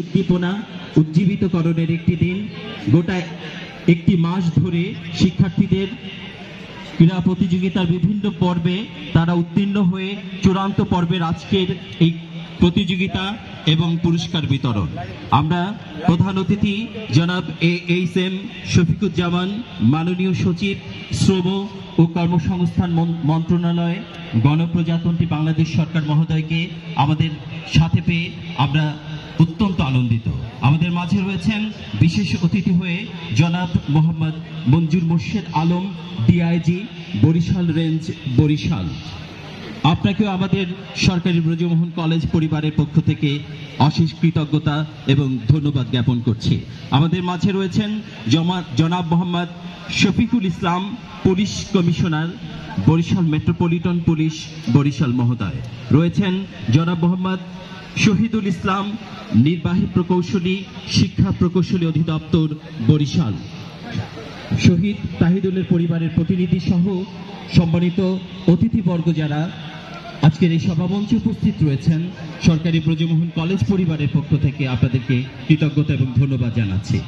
উদ্দীপনা উজ্জীবিতকরণের একটি দিন। গোটা একটি মাস ধরে শিক্ষার্থীদের ক্রীড়া প্রতিযোগিতার বিভিন্ন পর্বে তারা উত্তীর্ণ হয়ে চূড়ান্ত পর্বের আজকের এই প্রতিযোগিতা এবং পুরস্কার বিতরণ। আমরা প্রধান অতিথি জনাব এইচ.এম. শফিকুজ্জামান, মাননীয় সচিব, শ্রম ও কর্মসংস্থান মন্ত্রণালয়, গণপ্রজাতন্ত্রী বাংলাদেশ সরকার মহোদয়কে আমাদের সাথে পেয়ে আমরা অত্যন্ত আনন্দিত। আমাদের মাঝে রয়েছেন বিশেষ অতিথি হয়ে জনাব মোহাম্মদ মঞ্জুর মোর্শেদ আলম, ডিআইজি, বরিশাল রেঞ্জ, বরিশাল। আপনাকেও আমাদের সরকারি ব্রজমোহন কলেজ পরিবারের পক্ষ থেকে অশেষ কৃতজ্ঞতা এবং ধন্যবাদ জ্ঞাপন করছি। আমাদের মাঝে রয়েছেন জনাব Mohammad Shafiqul Islam, police commissioner, Barishal metropolitan police, Barishal মহোদয়। রয়েছেন জনাব মোহাম্মদ শহীদুল ইসলাম, নির্বাহী প্রকৌশলী, শিক্ষা প্রকৌশলী অধিদপ্তর, বরিশাল। শহীদ তাহিদুলের পরিবারের প্রতিনিধি সহ সম্মানিত অতিথিবর্গ যারা আজকের এই সভামঞ্চে উপস্থিত রয়েছেন, সরকারি ব্রজমোহন কলেজ পরিবারের পক্ষ থেকে আপনাদেরকে কৃতজ্ঞতা এবং ধন্যবাদ জানাচ্ছি।